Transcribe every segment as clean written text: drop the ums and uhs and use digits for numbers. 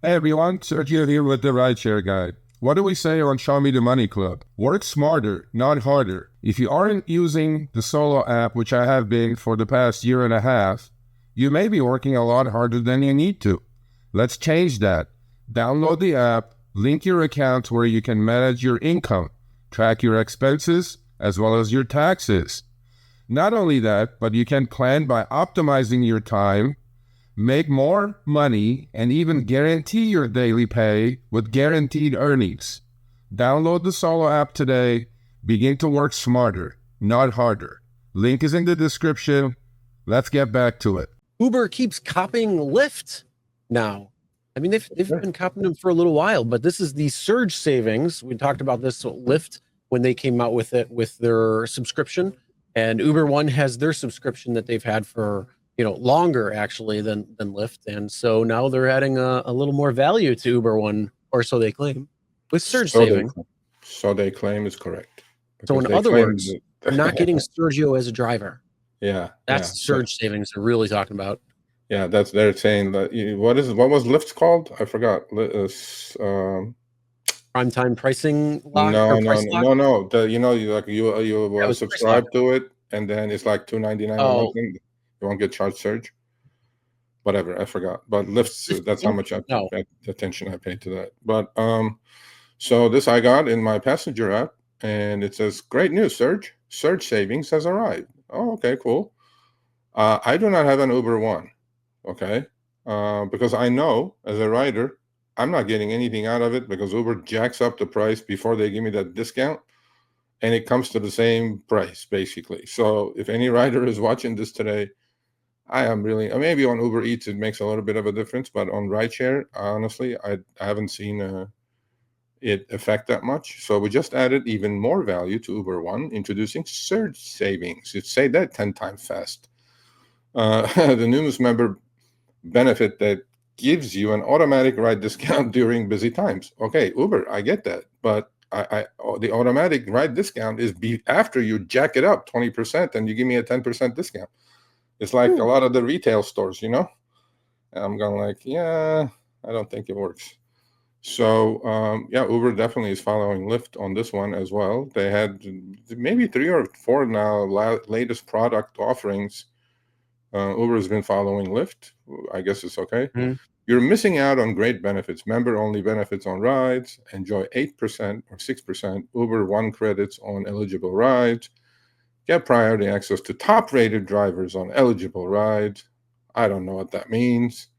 Hey everyone, Sergio here with the Rideshare Guy. What do we say on Show Me the Money Club? Work smarter, not harder. If you aren't using the Solo app, which I have been for the past year and a half, you may be working a lot harder than you need to. Let's change that. Download the app, link your account where you can manage your income, track your expenses, as well as your taxes. Not only that, but you can plan by optimizing your time, make more money, and even guarantee your daily pay with guaranteed earnings. Download the Solo app today. Begin to work smarter, not harder. Link is in the description. Let's get back to it. Uber keeps copying Lyft now. I mean, they've been copying them for a little while, but this is the surge savings. We talked about this with Lyft when they came out with it with their subscription, and Uber One has their subscription that they've had for longer actually than Lyft, and so now they're adding a little more value to Uber One, or so they claim, with surge saving. So they claim is correct. So in other words, they're not getting Sergio as a driver. Yeah, that's surge savings they're really talking about. Yeah, they're saying that. What was Lyft called? I forgot. Prime time pricing lock? No. You you subscribe to it, and then it's like $2.99. You won't get charged surge. Whatever, I forgot. But Lyft, that's how much attention I paid to that. But so this I got in my passenger app, and it says, "Great news, Surge savings has arrived." Oh, okay, cool. I do not have an Uber One, okay, because I know as a rider, I'm not getting anything out of it because Uber jacks up the price before they give me that discount, and it comes to the same price basically. So if any rider is watching this today, I am really, maybe on Uber Eats it makes a little bit of a difference, but on rideshare, honestly, I haven't seen it affect that much. So we just added even more value to Uber One, introducing surge savings. You'd say that 10 times fast. The newest member benefit that gives you an automatic ride discount during busy times. Okay, Uber, I get that, but the automatic ride discount is after you jack it up 20% and you give me a 10% discount. It's like a lot of the retail stores, And I'm going like, yeah, I don't think it works. So, Uber definitely is following Lyft on this one as well. They had maybe 3 or 4 now latest product offerings. Uber has been following Lyft. I guess it's okay. Mm-hmm. You're missing out on great benefits. Member-only benefits on rides. Enjoy 8% or 6% Uber One credits on eligible rides. Get priority access to top-rated drivers on eligible rides. I don't know what that means.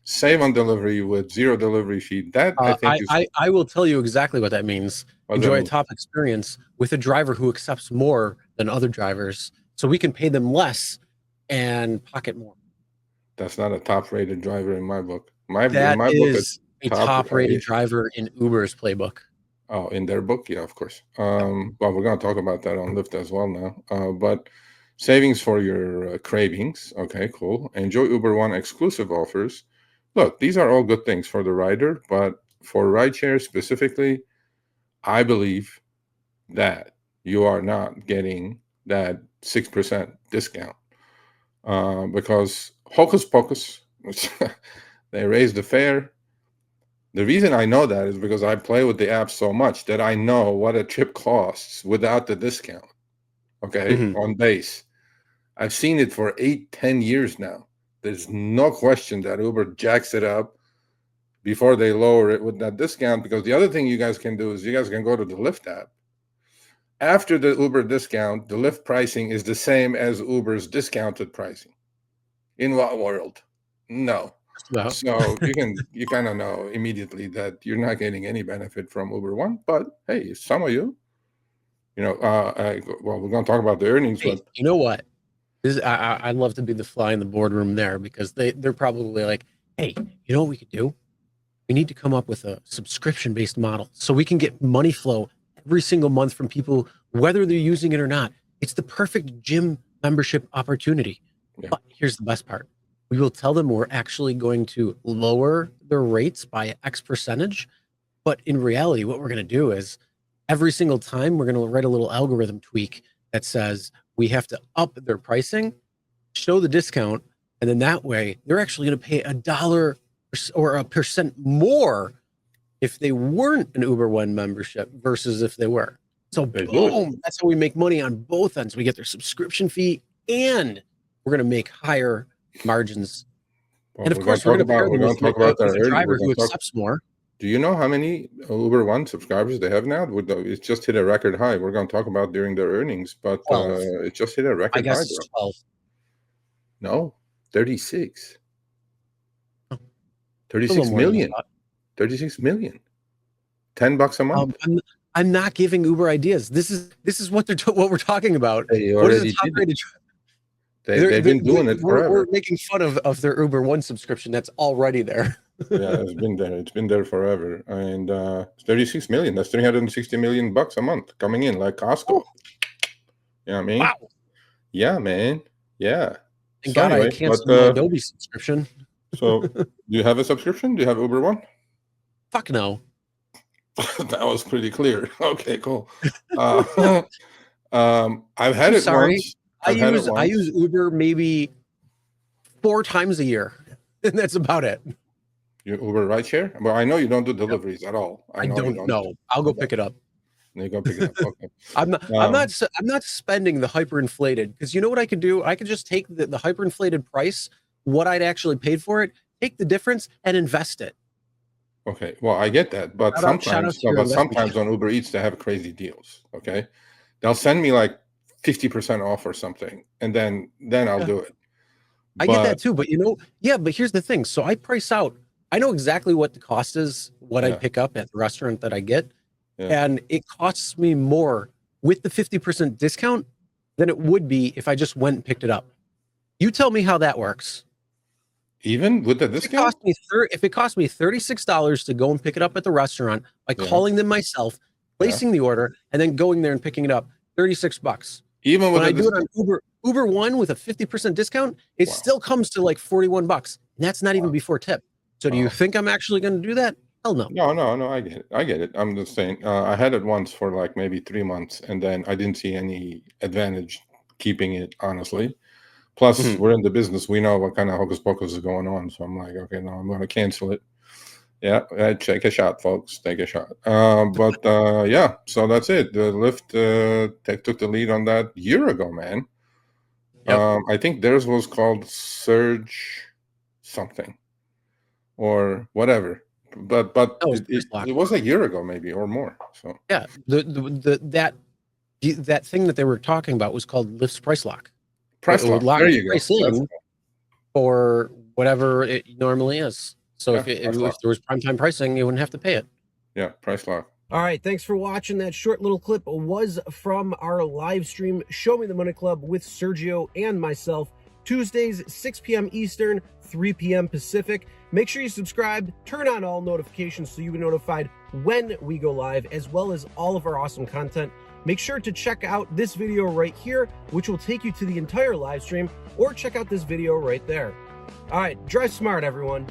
Save on delivery with 0 delivery fee. That I will tell you exactly what that means. Enjoy a top experience with a driver who accepts more than other drivers, so we can pay them less and pocket more. That's not a top-rated driver in my book. My book is a top-rated driver in Uber's playbook. Oh, in their book? Yeah, of course. Well, we're going to talk about that on Lyft as well now. But savings for your cravings. Okay, cool. Enjoy Uber One exclusive offers. Look, these are all good things for the rider, but for rideshare specifically, I believe that you are not getting that 6% discount because Hocus Pocus, they raised the fare. The reason I know that is because I play with the app so much that I know what a trip costs without the discount, okay, on base. I've seen it for 8-10 years now. There's no question that Uber jacks it up before they lower it with that discount, because the other thing you guys can do is you guys can go to the Lyft app. After the Uber discount, the Lyft pricing is the same as Uber's discounted pricing. In what world? No. So you kind of know immediately that you're not getting any benefit from Uber One. But hey, some of you, well, we're going to talk about the earnings. Hey, but you know what? I'd love to be the fly in the boardroom there, because they're probably like, hey, you know what we could do? We need to come up with a subscription-based model so we can get money flow every single month from people, whether they're using it or not. It's the perfect gym membership opportunity. Yeah. But here's the best part. We will tell them we're actually going to lower their rates by X percentage. But in reality, what we're going to do is every single time we're going to write a little algorithm tweak that says we have to up their pricing, show the discount, And then that way, they're actually going to pay $1 or a percent more if they weren't an Uber One membership versus if they were. So boom, that's how we make money on both ends. We get their subscription fee and we're going to make higher margins. Well, and of course, we're going to talk about the driver who accepts more. Do you know how many Uber One subscribers they have now? It just hit a record high. We're going to talk about during their earnings, but it just hit a record high. I guess it's 12. No, 36. 36 million. 36 million. $10 a month. I'm not giving Uber ideas. This is what we're talking about. What is the top rated? They've been doing it forever. We're making fun of their Uber One subscription that's already there. Yeah, it's been there. It's been there forever. And 36 million. That's $360 million a month coming in like Costco. You know what I mean? Wow. Yeah, man. Yeah. Thank God I canceled my Adobe subscription. So, do you have a subscription? Do you have Uber One? Fuck no. That was pretty clear. Okay, cool. I've had it once. I use Uber maybe 4 times a year, and that's about it. You Uber rideshare? Well, I know you don't do deliveries at all. I don't know. I'll go pick it up. You go pick it up. Okay. I'm not spending the hyperinflated, because you know what I could do? I could just take the hyperinflated price, what I'd actually paid for it, take the difference, and invest it. Okay, well, I get that, but sometimes on Uber Eats they have crazy deals. Okay, they'll send me like 50% off or something, and then I'll do it. I get that too, but but here's the thing. So I price out. I know exactly what the cost is, what I pick up at the restaurant that I get, and it costs me more with the 50% discount than it would be if I just went and picked it up. You tell me how that works. Even with the discount? If it cost me $36 to go and pick it up at the restaurant by calling them myself, placing the order, and then going there and picking it up, $36. Even when I do it on Uber One with a 50% discount, it still comes to like $41. And that's not even before tip. So do you think I'm actually going to do that? Hell no. No, I get it. I'm just saying, I had it once for like maybe 3 months, and then I didn't see any advantage keeping it, honestly. Plus, we're in the business. We know what kind of hocus pocus is going on. So I'm like, okay, no, I'm going to cancel it. Yeah, take a shot, folks. Take a shot. Yeah, so that's it. The Lyft took the lead on that a year ago, man. Yep. I think theirs was called Surge something or whatever. But it was a year ago, maybe, or more. So yeah, that thing that they were talking about was called Lyft's Price Lock. Price lock. There you go. For whatever it normally is. So if there was primetime pricing, you wouldn't have to pay it. Yeah, price lock. All right, thanks for watching. That short little clip was from our live stream, Show Me the Money Club with Sergio and myself, Tuesdays, 6 p.m. Eastern, 3 p.m. Pacific. Make sure you subscribe, turn on all notifications so you'll be notified when we go live, as well as all of our awesome content. Make sure to check out this video right here, which will take you to the entire live stream, or check out this video right there. All right, drive smart, everyone.